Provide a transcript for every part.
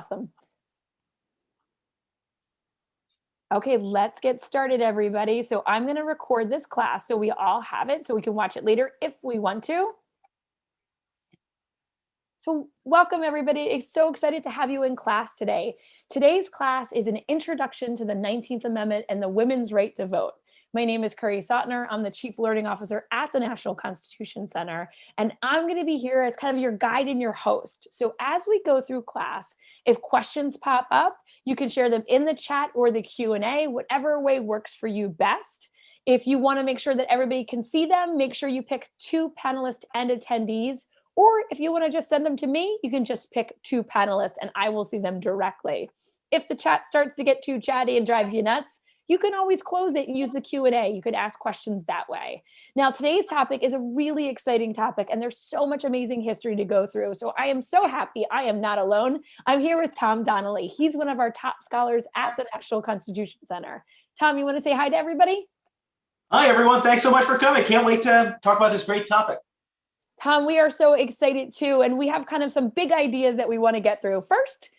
Awesome. Okay, let's get started, everybody. So I'm going to record this class so we all have it so we can watch it later if we want to. So welcome, everybody. I'm so excited to have you in class today. Today's class is an introduction to the 19th Amendment and the women's right to vote. My name is Kerry Sautner. I'm the Chief Learning Officer at the National Constitution Center, and I'm going to be here as kind of your guide and your host. So as we go through class, if questions pop up, you can share them in the chat or the Q&A, whatever way works for you best. If you want to make sure that everybody can see them, make sure you pick 2 panelists and attendees. Or if you want to just send them to me, you can just pick 2 panelists and I will see them directly. If the chat starts to get too chatty and drives you nuts, you can always close it and use the Q&A. You could ask questions that way. Now, today's topic is a really exciting topic, and there's so much amazing history to go through. So I am so happy I am not alone. I'm here with Tom Donnelly. He's one of our top scholars at the National Constitution Center. Tom, you want to say hi to everybody? Hi, everyone. Thanks so much for coming. Can't wait to talk about this great topic. Tom, we are so excited too, and we have kind of some big ideas that we want to get through. First,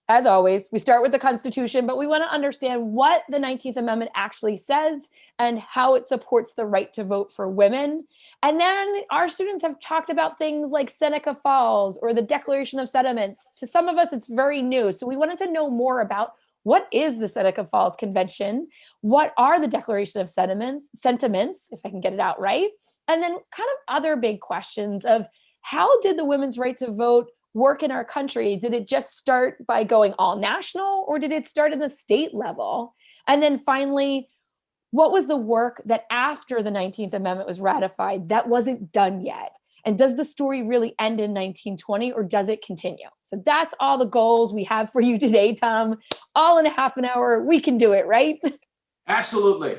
as always, we start with the Constitution, but we want to understand what the 19th Amendment actually says and how it supports the right to vote for women. And then our students have talked about things like Seneca Falls or the Declaration of Sentiments. To some of us, it's very new. So we wanted to know more about what is the Seneca Falls Convention? What are the Declaration of Sentiments, if I can get it out right? And then kind of other big questions of how did the women's right to vote work in our country? Did it just start by going all national, or did it start in the state level? And then finally, what was the work that after the 19th Amendment was ratified that wasn't done yet? And does the story really end in 1920, or does it continue? So that's all the goals we have for you today, Tom. All in a half an hour, we can do it, right? Absolutely.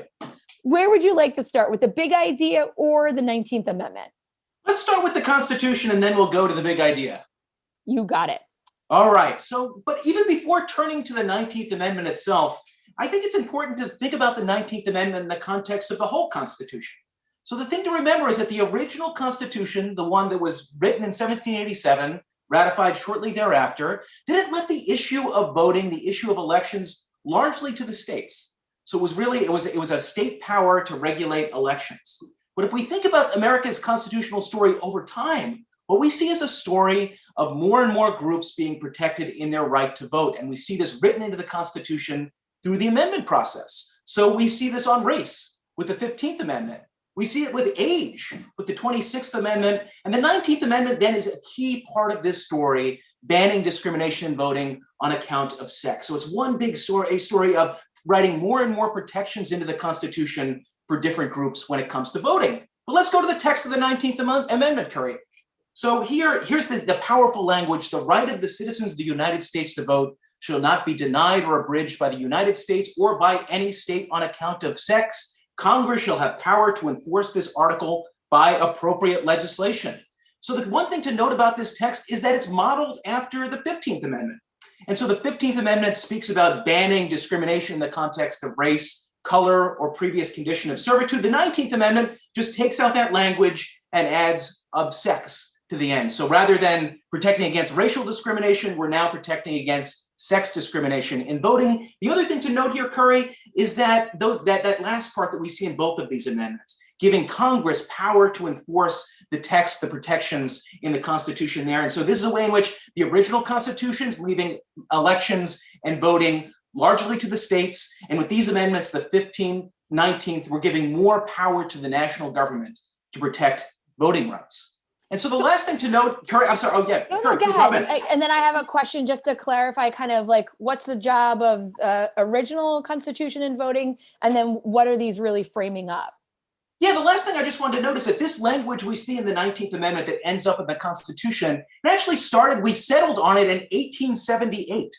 Where would you like to start, with the big idea or the 19th Amendment? Let's start with the Constitution and then we'll go to the big idea. You got it. All right. So, but even before turning to the 19th Amendment itself, I think it's important to think about the 19th Amendment in the context of the whole Constitution. So the thing to remember is that the original Constitution, the one that was written in 1787, ratified shortly thereafter, it left the issue of voting, the issue of elections, largely to the states. So it was really, it was a state power to regulate elections. But if we think about America's constitutional story over time, what we see is a story of more and more groups being protected in their right to vote. And we see this written into the Constitution through the amendment process. So we see this on race with the 15th Amendment. We see it with age with the 26th Amendment. And the 19th Amendment then is a key part of this story, banning discrimination in voting on account of sex. So it's one big story, a story of writing more and more protections into the Constitution for different groups when it comes to voting. But let's go to the text of the 19th Amendment, Kerry. So here's the powerful language. The right of the citizens of the United States to vote shall not be denied or abridged by the United States or by any state on account of sex. Congress shall have power to enforce this article by appropriate legislation. So the one thing to note about this text is that it's modeled after the 15th Amendment. And so the 15th Amendment speaks about banning discrimination in the context of race, color, or previous condition of servitude. The 19th Amendment just takes out that language and adds of sex to the end. So rather than protecting against racial discrimination, we're now protecting against sex discrimination in voting. The other thing to note here, Kerry, is that that last part that we see in both of these amendments, giving Congress power to enforce the text, the protections in the Constitution there. And so this is a way in which the original Constitution's leaving elections and voting largely to the states. And with these amendments, the 15th, 19th, we're giving more power to the national government to protect voting rights. And so the last thing to note, Kerry, I'm sorry, oh yeah. No, Kerry, go ahead. And then I have a question just to clarify kind of like, what's the job of original Constitution in voting? And then what are these really framing up? Yeah, the last thing I just wanted to notice that this language we see in the 19th Amendment that ends up in the Constitution, it actually started, we settled on it in 1878.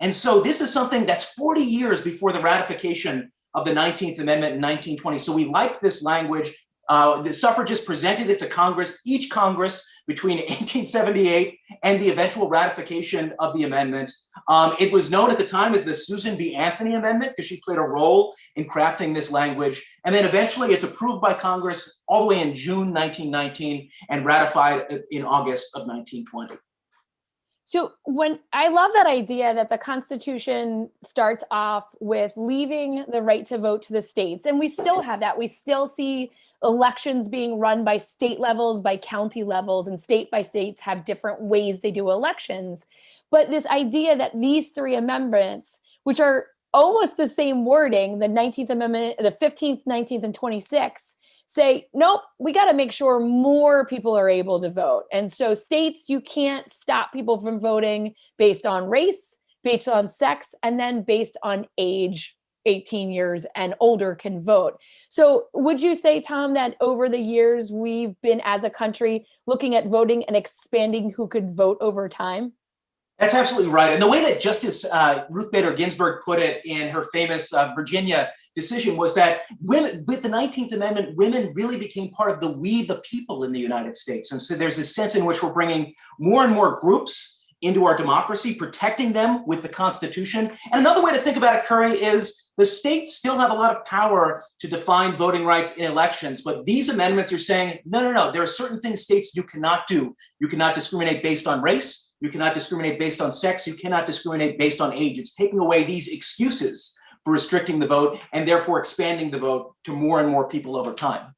And so this is something that's 40 years before the ratification of the 19th Amendment in 1920. So we liked this language. The suffragists presented it to Congress, each Congress between 1878 and the eventual ratification of the amendment. It was known at the time as the Susan B. Anthony Amendment because she played a role in crafting this language. And then eventually it's approved by Congress all the way in June 1919 and ratified in August of 1920. So when I love that idea that the Constitution starts off with leaving the right to vote to the states, and we still have that. We still see elections being run by state levels, by county levels, and state by states have different ways they do elections. But this idea that these three amendments, which are almost the same wording, the 19th Amendment, the 15th, 19th, and 26th, say, nope, we got to make sure more people are able to vote. And so states, you can't stop people from voting based on race, based on sex, and then based on age. 18 years and older can vote. So would you say, Tom, that over the years we've been, as a country, looking at voting and expanding who could vote over time? That's absolutely right. And the way that Justice Ruth Bader Ginsburg put it in her famous Virginia decision was that women, with the 19th Amendment, women really became part of the we the people in the United States. And so there's this sense in which we're bringing more and more groups into our democracy, protecting them with the Constitution. And another way to think about it, Kerry, is the states still have a lot of power to define voting rights in elections, but these amendments are saying, no, no, no, there are certain things states you cannot do. You cannot discriminate based on race. You cannot discriminate based on sex. You cannot discriminate based on age. It's taking away these excuses for restricting the vote and therefore expanding the vote to more and more people over time.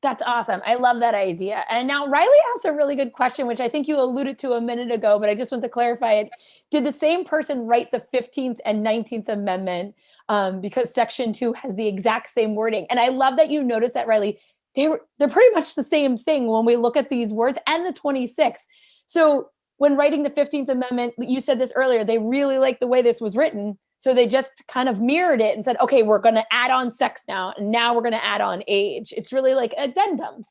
That's awesome. I love that idea. And now Riley asked a really good question, which I think you alluded to a minute ago, but I just want to clarify it. Did the same person write the 15th and 19th Amendment? Because Section 2 has the exact same wording. And I love that you noticed that, Riley. They're pretty much the same thing when we look at these words, and the 26th. So when writing the 15th Amendment, you said this earlier, they really liked the way this was written. So they just kind of mirrored it and said, okay, we're going to add on sex now, and now we're going to add on age. It's really like addendums.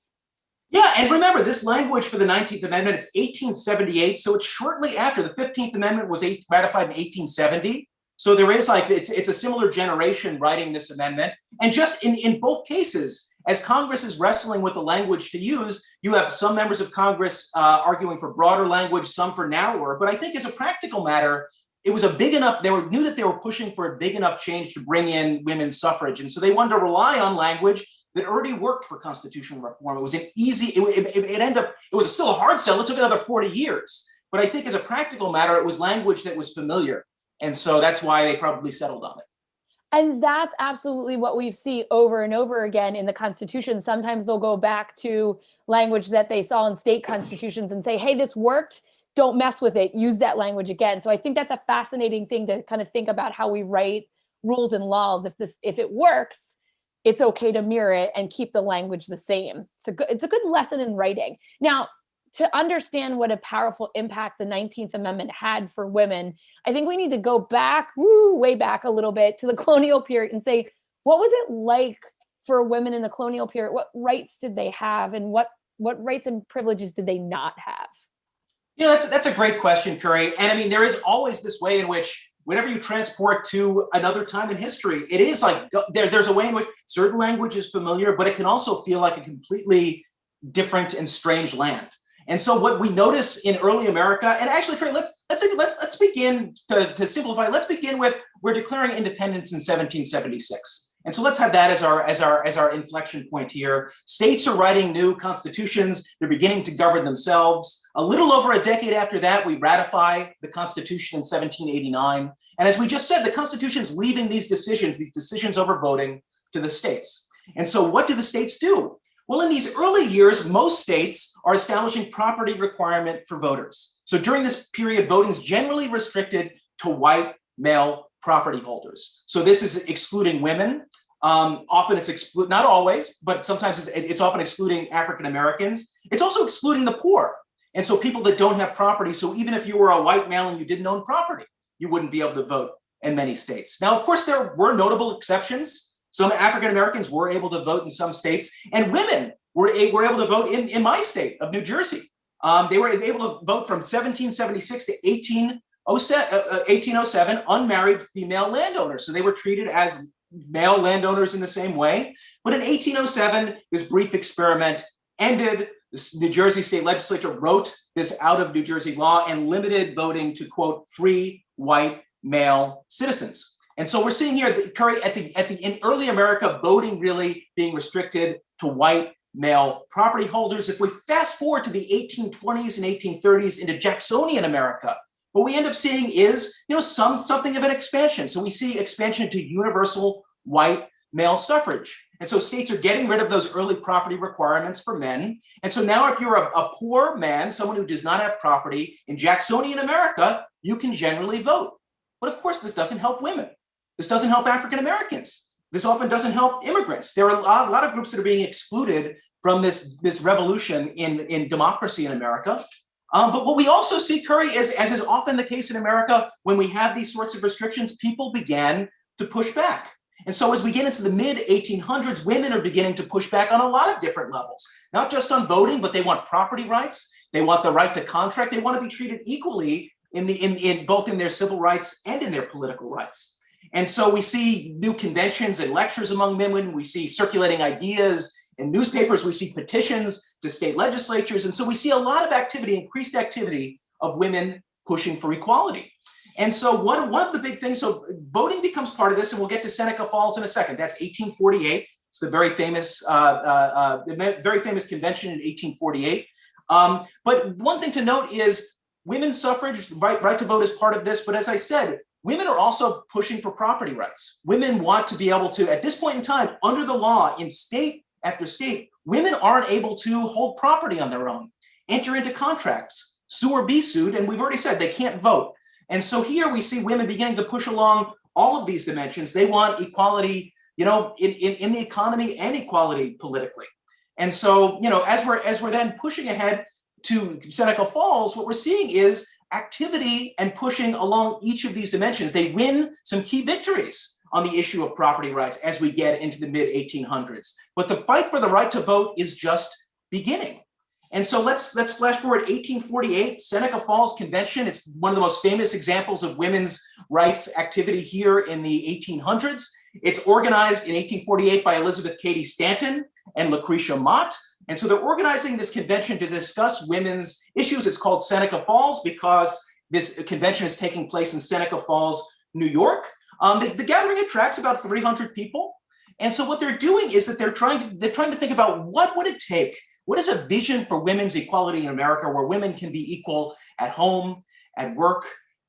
Yeah, and remember, this language for the 19th Amendment, it's 1878, so it's shortly after. The 15th Amendment was ratified in 1870. So there is like, it's a similar generation writing this amendment. And just in both cases, as Congress is wrestling with the language to use, you have some members of Congress arguing for broader language, some for narrower. But I think as a practical matter, it was a big enough, knew that they were pushing for a big enough change to bring in women's suffrage. And so they wanted to rely on language that already worked for constitutional reform. It was an easy, it ended up, it was still a hard sell. It took another 40 years. But I think as a practical matter, it was language that was familiar. And so that's why they probably settled on it. And that's absolutely what we see over and over again in the Constitution. Sometimes they'll go back to language that they saw in state constitutions and say, hey, this worked. Don't mess with it. Use that language again. So I think that's a fascinating thing to kind of think about how we write rules and laws. If it works, it's okay to mirror it and keep the language the same. It's a good lesson in writing. Now, to understand what a powerful impact the 19th Amendment had for women, I think we need to go back, way back a little bit to the colonial period and say, what was it like for women in the colonial period? What rights did they have, and what rights and privileges did they not have? You know, that's a great question, Kerry. And I mean, there is always this way in which whenever you transport to another time in history, it is like there's a way in which certain language is familiar, but it can also feel like a completely different and strange land. And so what we notice in early America, and actually, Kerry, let's begin to simplify. Let's begin with, we're declaring independence in 1776. And so let's have that as our inflection point here. States are writing new constitutions. They're beginning to govern themselves. A little over a decade after that, we ratify the Constitution in 1789. And as we just said, the Constitution is leaving these decisions over voting, to the states. And so what do the states do? Well, in these early years, most states are establishing property requirement for voters. So during this period, voting is generally restricted to white male property holders. So this is excluding women. Often it's not always, but sometimes it's often excluding African Americans. It's also excluding the poor. And so people that don't have property. So even if you were a white male and you didn't own property, you wouldn't be able to vote in many states. Now, of course, there were notable exceptions. Some African Americans were able to vote in some states, and women were able to vote in my state of New Jersey. They were able to vote from 1776 to 1807, unmarried female landowners. So they were treated as male landowners in the same way. But in 1807, this brief experiment ended. The New Jersey state legislature wrote this out of New Jersey law and limited voting to, quote, free white male citizens. And so we're seeing here, Kerry, in early America, voting really being restricted to white male property holders. If we fast forward to the 1820s and 1830s into Jacksonian America, what we end up seeing is, something of an expansion. So we see expansion to universal white male suffrage. And so states are getting rid of those early property requirements for men. And so now if you're a poor man, someone who does not have property in Jacksonian America, you can generally vote. But of course, this doesn't help women. This doesn't help African Americans. This often doesn't help immigrants. There are a lot of groups that are being excluded from this revolution in democracy in America. But what we also see, Kerry, is, as is often the case in America, when we have these sorts of restrictions, people began to push back. And so as we get into the mid-1800s, women are beginning to push back on a lot of different levels, not just on voting, but they want property rights. They want the right to contract. They want to be treated equally in both in their civil rights and in their political rights. And so we see new conventions and lectures among women. We see circulating ideas in newspapers. We see petitions to state legislatures. And so we see a lot of activity, increased activity of women pushing for equality. And so one of the big things, so voting becomes part of this, and we'll get to Seneca Falls in a second. That's 1848. It's the very famous convention in 1848. But one thing to note is women's suffrage, right to vote is part of this. But as I said, women are also pushing for property rights. Women want to be able to, at this point in time, under the law, in state after state, women aren't able to hold property on their own, enter into contracts, sue or be sued, and we've already said they can't vote. And so here we see women beginning to push along all of these dimensions. They want equality, in the economy and equality politically. And so, as we're then pushing ahead to Seneca Falls, what we're seeing is activity and pushing along each of these dimensions. They win some key victories on the issue of property rights as we get into the mid-1800s. But the fight for the right to vote is just beginning. And so let's flash forward 1848, Seneca Falls Convention. It's one of the most famous examples of women's rights activity here in the 1800s. It's organized in 1848 by Elizabeth Cady Stanton and Lucretia Mott. And so they're organizing this convention to discuss women's issues. It's called Seneca Falls because this convention is taking place in Seneca Falls, New York. The gathering attracts about 300 people. And so what they're doing is that they're trying to think about what would it take. What is a vision for women's equality in America where women can be equal at home, at work,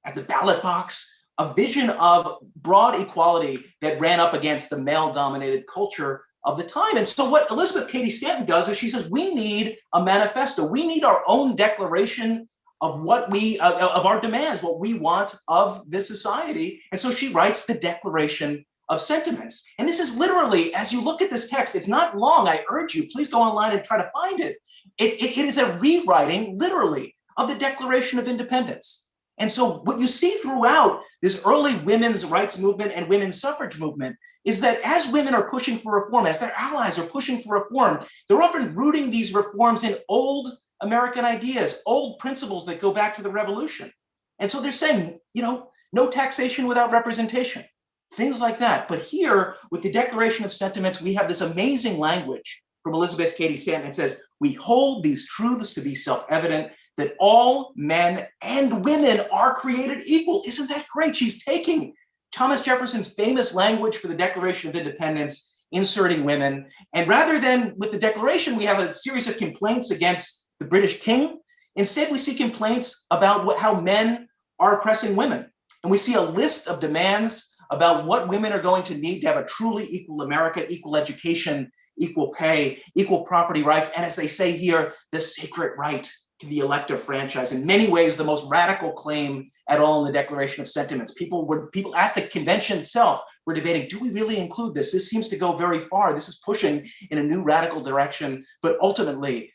at the ballot box? A vision of broad equality that ran up against the male-dominated culture of the time. And so what Elizabeth Cady Stanton does is she says, we need a manifesto. We need our own declaration of what of our demands, what we want of this society. And so she writes the Declaration of Sentiments. And this is literally, as you look at this text, it's not long. I urge you, please go online and try to find it. It is a rewriting, literally, of the Declaration of Independence. And so what you see throughout this early women's rights movement and women's suffrage movement is that as women are pushing for reform, as their allies are pushing for reform, they're often rooting these reforms in old American ideas, old principles that go back to the Revolution. And so they're saying, no taxation without representation, things like that. But here, with the Declaration of Sentiments, we have this amazing language from Elizabeth Cady Stanton. It says, we hold these truths to be self-evident, that all men and women are created equal. Isn't that great? She's taking Thomas Jefferson's famous language for the Declaration of Independence, inserting women. And rather than with the Declaration, we have a series of complaints against the British king. Instead, we see complaints about how men are oppressing women. And we see a list of demands about what women are going to need to have a truly equal America, equal education, equal pay, equal property rights, and as they say here, the sacred right to the elective franchise. In many ways, the most radical claim at all in the Declaration of Sentiments. People at the convention itself were debating, do we really include this? This seems to go very far. This is pushing in a new radical direction. But ultimately,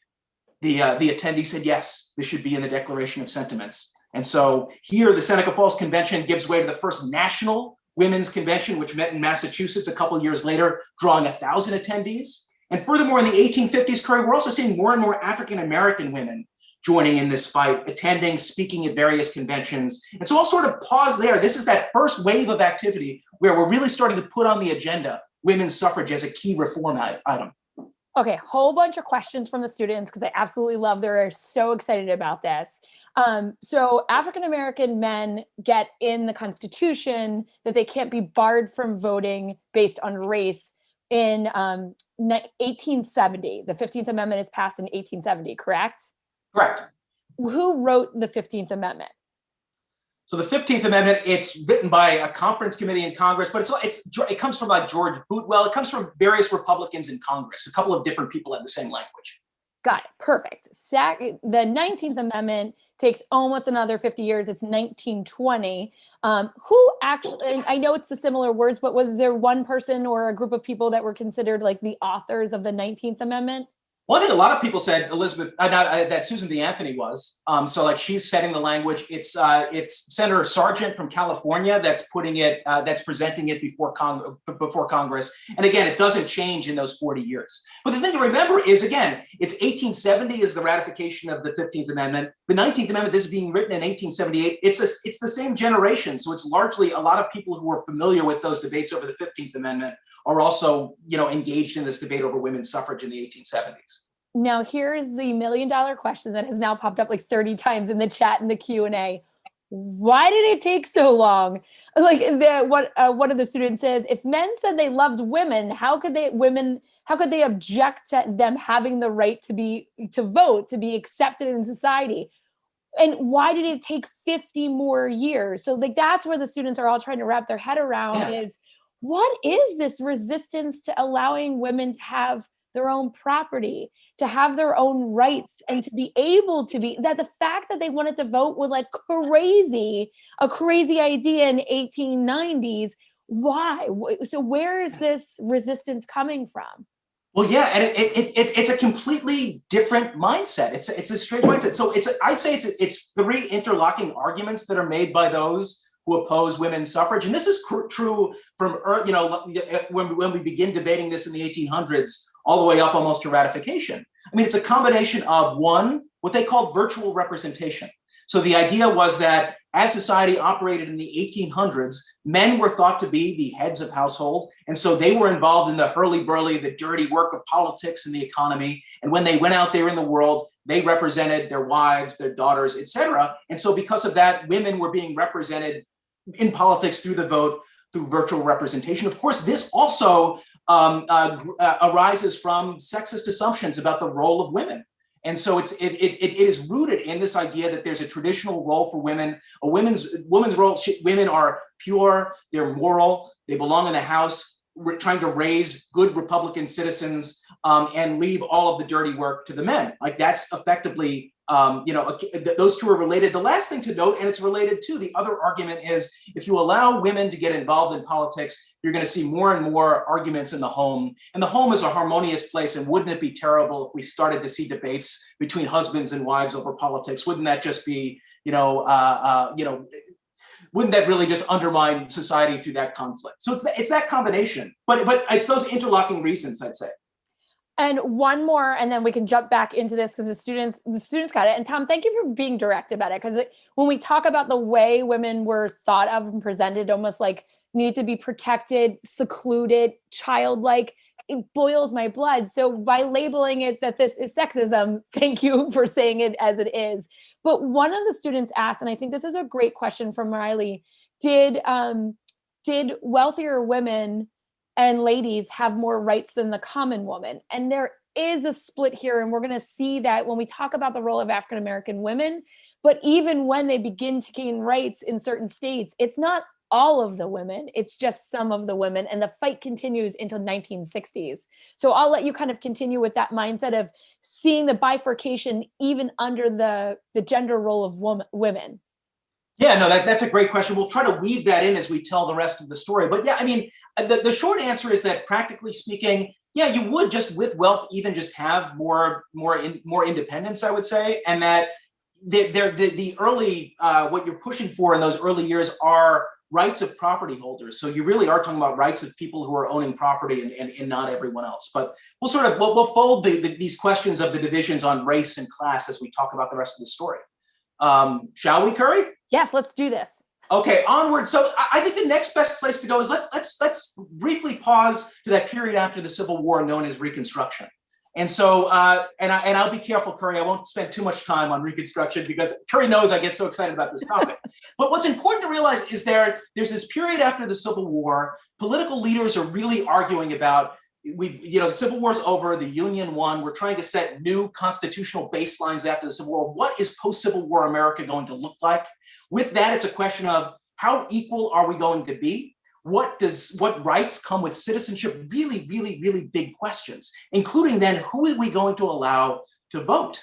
the attendee said, yes, this should be in the Declaration of Sentiments. And so here, the Seneca Falls Convention gives way to the first national women's convention, which met in Massachusetts a couple of years later, drawing 1,000 attendees. And furthermore, in the 1850s, Kerry, we're also seeing more and more African-American women joining in this fight, attending, speaking at various conventions. And so I'll sort of pause there. This is that first wave of activity where we're really starting to put on the agenda women's suffrage as a key reform item. Okay, whole bunch of questions from the students because I absolutely love, they're so excited about this. So African-American men get in the Constitution that they can't be barred from voting based on race in 1870. The 15th Amendment is passed in 1870, correct? Correct. Who wrote the 15th Amendment? So the 15th Amendment, it's written by a conference committee in Congress, but it comes from like George Boutwell. It comes from various Republicans in Congress. A couple of different people have the same language. Got it. Perfect. The 19th Amendment takes almost another 50 years. It's 1920. Who actually, and I know it's the similar words, but was there one person or a group of people that were considered like the authors of the 19th Amendment? Well, I think a lot of people said that Susan B. Anthony was. So like she's setting the language. It's Senator Sargent from California that's putting it, that's presenting it before Congress. And again, it doesn't change in those 40 years. But the thing to remember is, again, it's 1870 is the ratification of the 15th Amendment. The 19th Amendment, this is being written in 1878. It's the same generation. So it's largely a lot of people who are familiar with those debates over the 15th Amendment are also, engaged in this debate over women's suffrage in the 1870s. Now, here's the $1,000,000 question that has now popped up like 30 times in the chat and the Q&A. Why did it take so long? Like one of the students says, if men said they loved women, how could they object to them having the right to vote, to be accepted in society? And why did it take 50 more years? So like that's where the students are all trying to wrap their head around is, what is this resistance to allowing women to have their own property, to have their own rights, and to be able to be, that the fact that they wanted to vote was like a crazy idea in 1890s. Why? So where is this resistance coming from? Well, yeah, and it's a completely different mindset. It's a strange mindset. So I'd say it's three interlocking arguments that are made by those who oppose women's suffrage. And this is true from, when we begin debating this in the 1800s, all the way up almost to ratification. I mean, it's a combination of one, what they called virtual representation. So the idea was that as society operated in the 1800s, men were thought to be the heads of household. And so they were involved in the hurly-burly, the dirty work of politics and the economy. And when they went out there in the world, they represented their wives, their daughters, et cetera. And so because of that, women were being represented in politics through the vote, through virtual representation. Of course, this also arises from sexist assumptions about the role of women. And so it is rooted in this idea that there's a traditional role for women, a women's role. Women are pure, they're moral, they belong in the house. We're trying to raise good Republican citizens and leave all of the dirty work to the men. Like that's effectively, those two are related. The last thing to note, and it's related to the other argument, is if you allow women to get involved in politics, you're going to see more and more arguments in the home. And the home is a harmonious place. And wouldn't it be terrible if we started to see debates between husbands and wives over politics? Wouldn't that just be, wouldn't that really just undermine society through that conflict? So it's that combination, but it's those interlocking reasons, I'd say. And one more, and then we can jump back into this because the students got it. And Tom, thank you for being direct about it. Because when we talk about the way women were thought of and presented, almost like need to be protected, secluded, childlike, it boils my blood. So by labeling it that this is sexism, thank you for saying it as it is. But one of the students asked, and I think this is a great question from Riley, did wealthier women and ladies have more rights than the common woman? And there is a split here, and we're going to see that when we talk about the role of African-American women. But even when they begin to gain rights in certain states, it's not all of the women, it's just some of the women, and the fight continues until 1960s. So I'll let you kind of continue with that mindset of seeing the bifurcation even under the gender role of women. Yeah, no, that's a great question. We'll try to weave that in as we tell the rest of the story. But yeah, I mean, the short answer is that practically speaking, yeah, you would just with wealth even just have more independence, I would say, and that the early what you're pushing for in those early years are rights of property holders. So you really are talking about rights of people who are owning property and not everyone else. But we'll fold these questions of the divisions on race and class as we talk about the rest of the story. Shall we, Kerry? Yes, let's do this. Okay, onward. So I think the next best place to go is let's briefly pause to that period after the Civil War known as Reconstruction. And so, and I'll be careful, Kerry, I won't spend too much time on Reconstruction because Kerry knows I get so excited about this topic. But what's important to realize is there's this period after the Civil War, political leaders are really arguing about, the Civil War's over, the Union won, we're trying to set new constitutional baselines after the Civil War. What is post-Civil War America going to look like? With that, it's a question of how equal are we going to be? What rights come with citizenship? Really, really, really big questions, including then who are we going to allow to vote?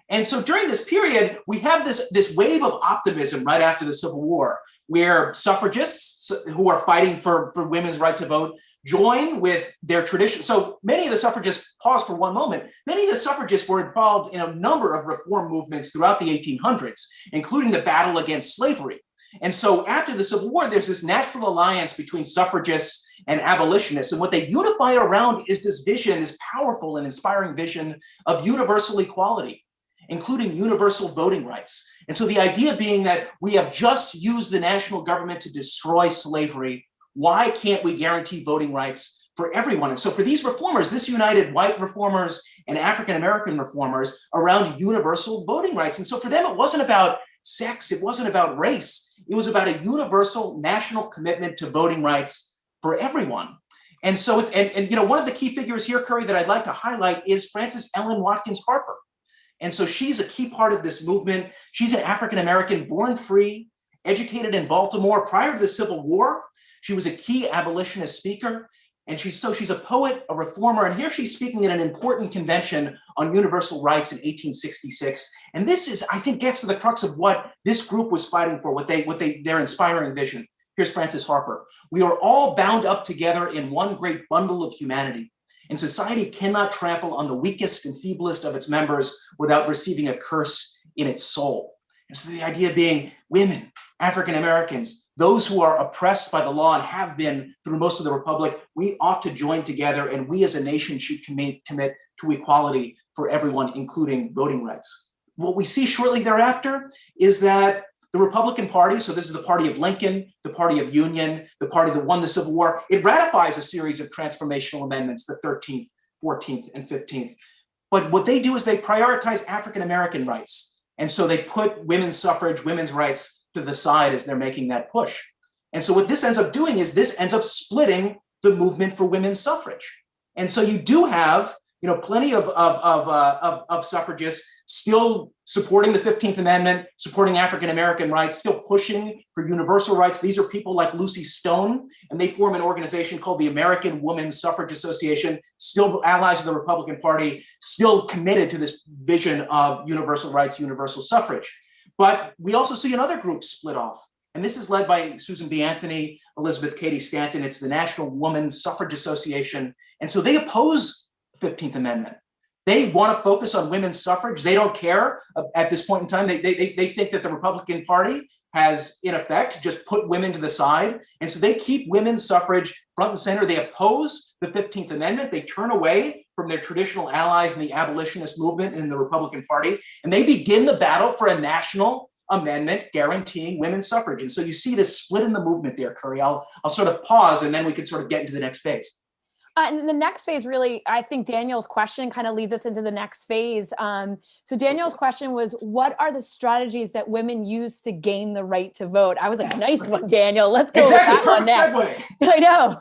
And so during this period, we have this wave of optimism right after the Civil War, where suffragists who are fighting for women's right to vote join with their tradition. So many of the suffragists, pause for one moment, many of the suffragists were involved in a number of reform movements throughout the 1800s, including the battle against slavery. And so after the Civil War, there's this natural alliance between suffragists and abolitionists. And what they unify around is this vision, this powerful and inspiring vision of universal equality, including universal voting rights. And so the idea being that we have just used the national government to destroy slavery. Why can't we guarantee voting rights for everyone? And so for these reformers, this united white reformers and African-American reformers around universal voting rights. And so for them, it wasn't about sex, it wasn't about race. It was about a universal national commitment to voting rights for everyone. And so it's, and you know, one of the key figures here, Kerry, that I'd like to highlight is Frances Ellen Watkins Harper. And so she's a key part of this movement. She's an African-American born free, educated in Baltimore prior to the Civil War. She was a key abolitionist speaker. And she's a poet, a reformer, and here she's speaking at an important convention on universal rights in 1866. And this is, I think, gets to the crux of what this group was fighting for, their inspiring vision. Here's Frances Harper. We are all bound up together in one great bundle of humanity, and society cannot trample on the weakest and feeblest of its members without receiving a curse in its soul. And so the idea being women, African Americans, those who are oppressed by the law and have been through most of the Republic, we ought to join together, and we as a nation should commit to equality for everyone, including voting rights. What we see shortly thereafter is that the Republican Party, so this is the party of Lincoln, the party of Union, the party that won the Civil War, it ratifies a series of transformational amendments, the 13th, 14th, and 15th. But what they do is they prioritize African American rights. And so they put women's suffrage, women's rights to the side as they're making that push. And so what this ends up doing is this ends up splitting the movement for women's suffrage. And so you do have, you know, plenty of suffragists still supporting the 15th Amendment, supporting African-American rights, still pushing for universal rights. These are people like Lucy Stone, and they form an organization called the American Women's Suffrage Association, still allies of the Republican Party, still committed to this vision of universal rights, universal suffrage. But we also see another group split off. And this is led by Susan B. Anthony, Elizabeth Cady Stanton. It's the National Women's Suffrage Association. And so they oppose the 15th Amendment. They want to focus on women's suffrage. They don't care at this point in time. They think that the Republican Party has, in effect, just put women to the side. And so they keep women's suffrage front and center. They oppose the 15th Amendment. They turn away from their traditional allies in the abolitionist movement in the Republican Party. And they begin the battle for a national amendment guaranteeing women's suffrage. And so you see this split in the movement there, Kerry. I'll sort of pause, and then we can sort of get into the next phase. And the next phase, really, I think Daniel's question kind of leads us into the next phase. So Daniel's question was, what are the strategies that women use to gain the right to vote? I was like, nice one, Daniel. Let's go exactly. with that one next. I know.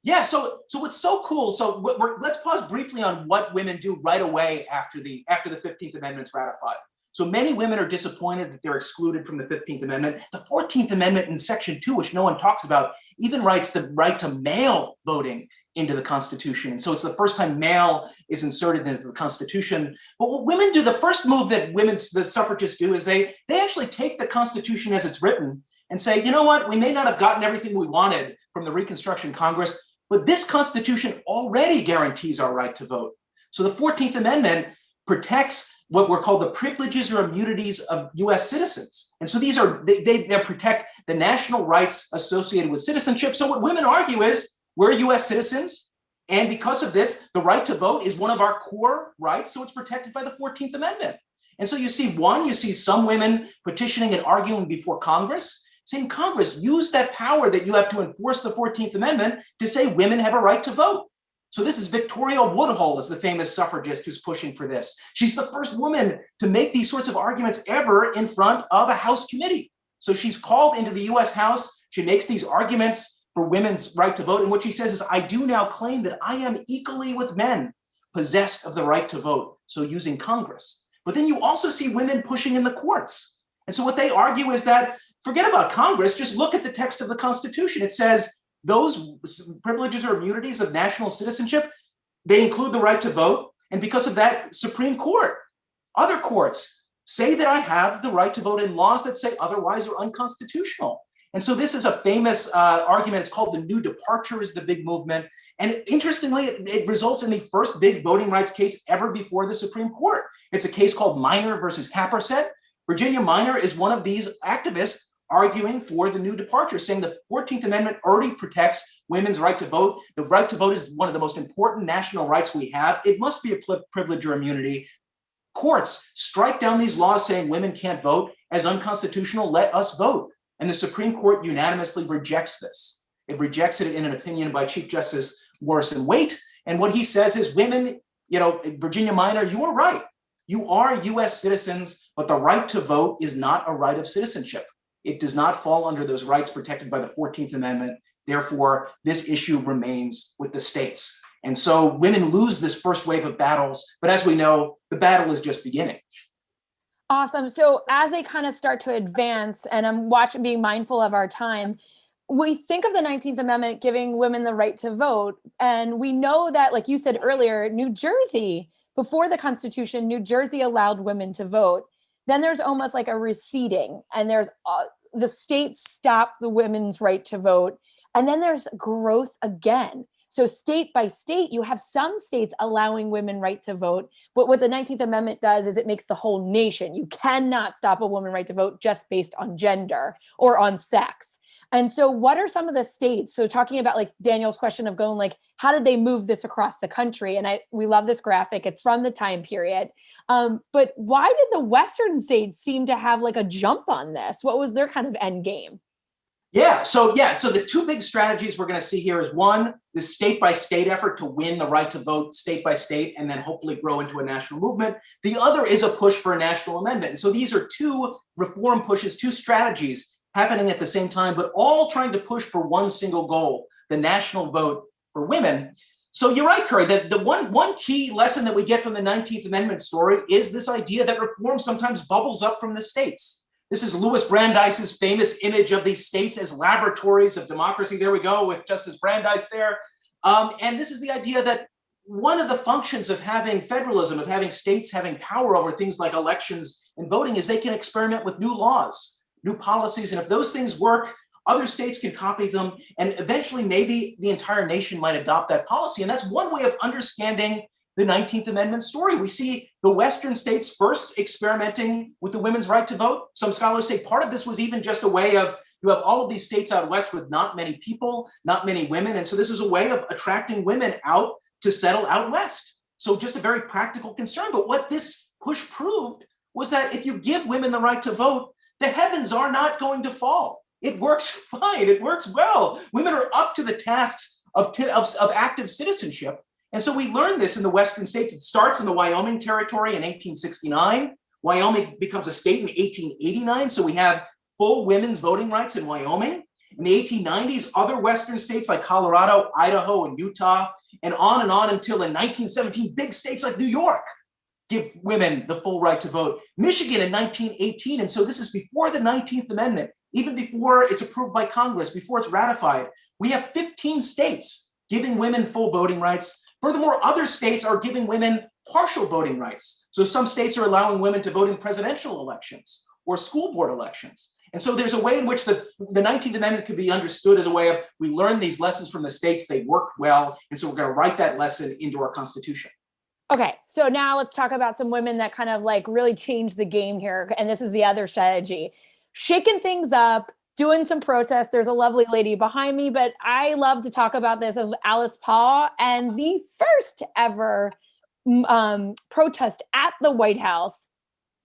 Yeah, so what's so cool, so let's pause briefly on what women do right away after the 15th Amendment's ratified. So many women are disappointed that they're excluded from the 15th Amendment. The 14th Amendment in Section 2, which no one talks about, even writes the right to mail voting into the Constitution. And so it's the first time mail is inserted into the Constitution. But what women do, the first move that the suffragists do is they actually take the Constitution as it's written and say, you know what, we may not have gotten everything we wanted from the Reconstruction Congress, but this Constitution already guarantees our right to vote. So the 14th Amendment protects what were called the privileges or immunities of US citizens. And so these are, they protect the national rights associated with citizenship. So what women argue is, we're US citizens, and because of this, the right to vote is one of our core rights, so it's protected by the 14th Amendment. And so you see some women petitioning and arguing before Congress, saying, Congress, use that power that you have to enforce the 14th Amendment to say women have a right to vote. So this is Victoria Woodhull, is the famous suffragist who's pushing for this. She's the first woman to make these sorts of arguments ever in front of a House committee. So she's called into the US House. She makes these arguments for women's right to vote. And what she says is, I do now claim that I am equally with men possessed of the right to vote. So using Congress. But then you also see women pushing in the courts. And so what they argue is that forget about Congress, just look at the text of the Constitution. It says those privileges or immunities of national citizenship, they include the right to vote. And because of that, Supreme Court, other courts say that I have the right to vote, and laws that say otherwise are unconstitutional. And so this is a famous argument. It's called the New Departure is the big movement. And interestingly, it results in the first big voting rights case ever before the Supreme Court. It's a case called Minor versus Caperset. Virginia Minor is one of these activists arguing for the New Departure, saying the 14th Amendment already protects women's right to vote. The right to vote is one of the most important national rights we have. It must be a privilege or immunity. Courts strike down these laws saying women can't vote as unconstitutional. Let us vote. And the Supreme Court unanimously rejects this. It rejects it in an opinion by Chief Justice Morrison Waite. And what he says is women, Virginia Minor, you are right. You are US citizens, but the right to vote is not a right of citizenship. It does not fall under those rights protected by the 14th Amendment. Therefore, this issue remains with the states. And so women lose this first wave of battles, but as we know, the battle is just beginning. Awesome. So as they kind of start to advance, and I'm being mindful of our time, we think of the 19th Amendment giving women the right to vote. And we know that, like you said earlier, New Jersey, before the Constitution, New Jersey allowed women to vote. Then there's almost like a receding, and there's the states stop the women's right to vote. And then there's growth again. So state by state, you have some states allowing women right to vote. But what the 19th Amendment does is it makes the whole nation. You cannot stop a woman right to vote just based on gender or on sex. And so what are some of the states? So talking about like Daniel's question of going like, how did they move this across the country? And we love this graphic. It's from the time period. But why did the Western states seem to have like a jump on this? What was their kind of end game? So the two big strategies we're going to see here is one, the state by state effort to win the right to vote state by state and then hopefully grow into a national movement. The other is a push for a national amendment. And so these are two reform pushes, two strategies happening at the same time, but all trying to push for one single goal, the national vote for women. So you're right, Kerry, the one key lesson that we get from the 19th Amendment story is this idea that reform sometimes bubbles up from the states. This is Louis Brandeis's famous image of these states as laboratories of democracy. There we go with Justice Brandeis there. And this is the idea that one of the functions of having federalism, of having states having power over things like elections and voting, is they can experiment with new laws, new policies. And if those things work, other states can copy them. And eventually, maybe the entire nation might adopt that policy. And that's one way of understanding the 19th Amendment story. We see the Western states first experimenting with the women's right to vote. Some scholars say part of this was even just a way of, you have all of these states out west with not many people, not many women. And so this is a way of attracting women out to settle out west. So just a very practical concern. But what this push proved was that if you give women the right to vote, the heavens are not going to fall. It works fine. It works well. Women are up to the tasks of active citizenship. And so we learned this in the Western states. It starts in the Wyoming Territory in 1869. Wyoming becomes a state in 1889. So we have full women's voting rights in Wyoming. In the 1890s, other Western states like Colorado, Idaho, and Utah, and on until in 1917, big states like New York give women the full right to vote. Michigan in 1918. And so this is before the 19th Amendment, even before it's approved by Congress, before it's ratified. We have 15 states giving women full voting rights. Furthermore, other states are giving women partial voting rights. So some states are allowing women to vote in presidential elections or school board elections. And so there's a way in which the 19th Amendment could be understood as a way of, we learned these lessons from the states, they worked well, and so we're going to write that lesson into our Constitution. Okay, so now let's talk about some women that kind of like really changed the game here. And this is the other strategy. Shaking things up, doing some protests. There's a lovely lady behind me, but I love to talk about this of Alice Paul and the first ever protest at the White House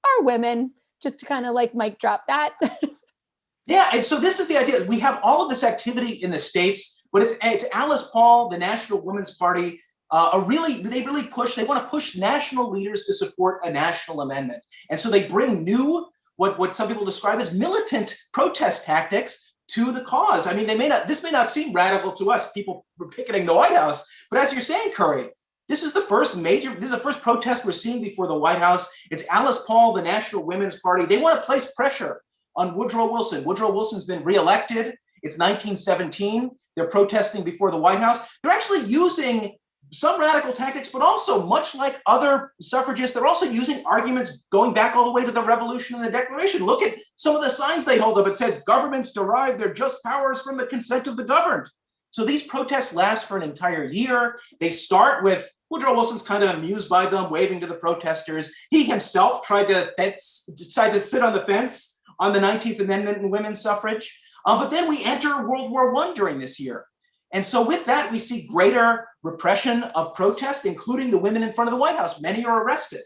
are women, just to kind of like mic drop that. Yeah, and so this is the idea. We have all of this activity in the states, but it's Alice Paul, the National Women's Party, they want to push national leaders to support a national amendment. And so they bring new, what some people describe as militant protest tactics to the cause. I mean, this may not seem radical to us, people picketing the White House, but as you're saying, Kerry, This is the first protest we're seeing before the White House. It's Alice Paul, the National Women's Party. They want to place pressure on Woodrow Wilson. Woodrow Wilson's been reelected. It's 1917. They're protesting before the White House. They're actually using some radical tactics, but also, much like other suffragists, they're also using arguments going back all the way to the Revolution and the Declaration. Look at some of the signs they hold up. It says, governments derive their just powers from the consent of the governed. So these protests last for an entire year. They start with Woodrow Wilson's kind of amused by them, waving to the protesters. He himself tried to sit on the fence on the 19th Amendment and women's suffrage. But then we enter World War I during this year. And so with that, we see greater repression of protest, including the women in front of the White House. Many are arrested.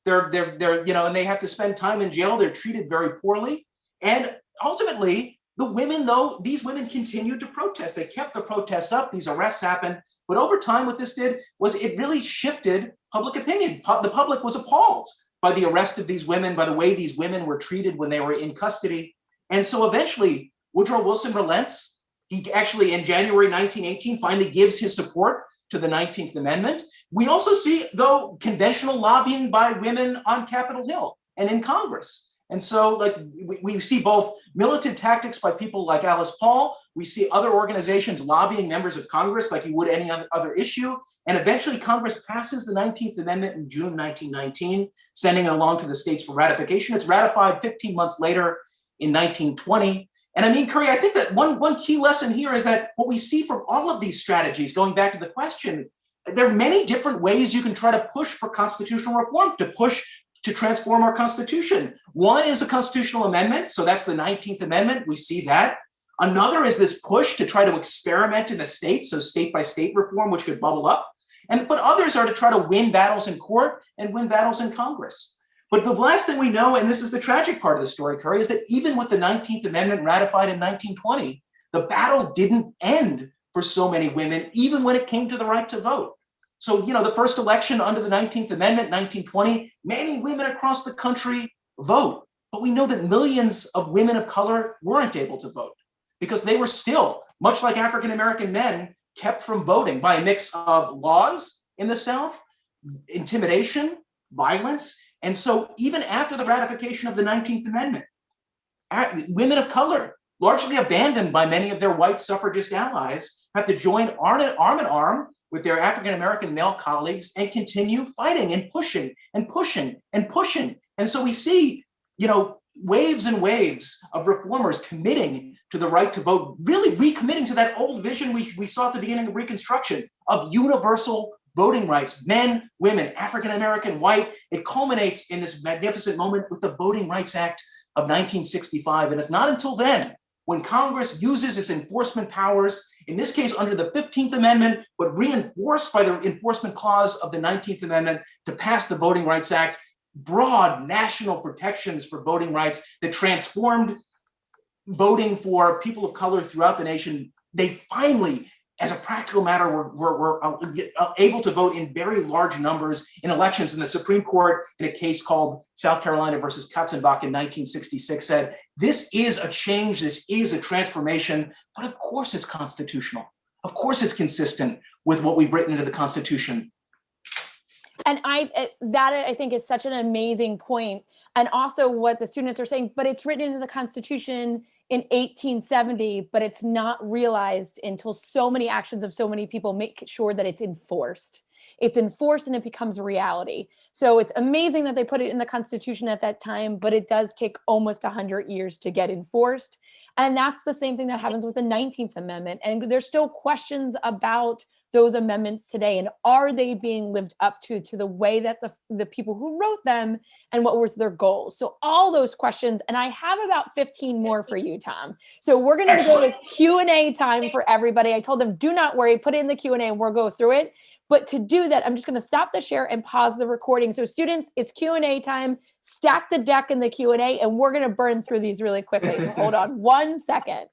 They're and they have to spend time in jail. They're treated very poorly. And ultimately, the women, though, these women continued to protest. They kept the protests up. These arrests happened. But over time, what this did was it really shifted public opinion. The public was appalled by the arrest of these women, by the way these women were treated when they were in custody. And so eventually, Woodrow Wilson relents. He actually, in January 1918, finally gives his support to the 19th Amendment. We also see, though, conventional lobbying by women on Capitol Hill and in Congress. And so, like, we see both militant tactics by people like Alice Paul. We see other organizations lobbying members of Congress like you would any other issue. And eventually, Congress passes the 19th Amendment in June 1919, sending it along to the states for ratification. It's ratified 15 months later in 1920. And I mean, Kerry, I think that one key lesson here is that what we see from all of these strategies, going back to the question, there are many different ways you can try to push for constitutional reform, to push to transform our Constitution. One is a constitutional amendment. So that's the 19th Amendment. We see that. Another is this push to try to experiment in the states, so state by state reform, which could bubble up. But others are to try to win battles in court and win battles in Congress. But the last thing we know, and this is the tragic part of the story, Kerry, is that even with the 19th Amendment ratified in 1920, the battle didn't end for so many women, even when it came to the right to vote. So, the first election under the 19th Amendment, 1920, many women across the country vote. But we know that millions of women of color weren't able to vote because they were still, much like African-American men, kept from voting by a mix of laws in the South, intimidation, violence. And so even after the ratification of the 19th Amendment, women of color, largely abandoned by many of their white suffragist allies, have to join arm in arm with their African-American male colleagues and continue fighting and pushing and pushing and pushing. And so we see, waves and waves of reformers committing to the right to vote, really recommitting to that old vision we saw at the beginning of Reconstruction of universal voting rights, men, women, African-American, white. It culminates in this magnificent moment with the Voting Rights Act of 1965. And it's not until then, when Congress uses its enforcement powers, in this case under the 15th Amendment, but reinforced by the enforcement clause of the 19th Amendment, to pass the Voting Rights Act, broad national protections for voting rights that transformed voting for people of color throughout the nation. They finally, as a practical matter, we're able to vote in very large numbers in elections. And the Supreme Court, in a case called South Carolina versus Katzenbach in 1966, said, this is a change, this is a transformation, but of course it's constitutional. Of course it's consistent with what we've written into the Constitution. And that I think is such an amazing point. And also what the students are saying, but it's written into the Constitution in 1870, but it's not realized until so many actions of so many people make sure that it's enforced. It's enforced and it becomes reality. So it's amazing that they put it in the Constitution at that time, but it does take almost 100 years to get enforced. And that's the same thing that happens with the 19th Amendment. And there's still questions about those amendments today, and are they being lived up to the way that the people who wrote them and what was their goals? So all those questions, and I have about 15 more for you, Tom. So we're going to go to Q&A time for everybody. I told them, do not worry, put it in the Q&A and we'll go through it. But to do that, I'm just going to stop the share and pause the recording. So students, it's Q&A time. Stack the deck in the Q&A, and we're going to burn through these really quickly. So hold on one second.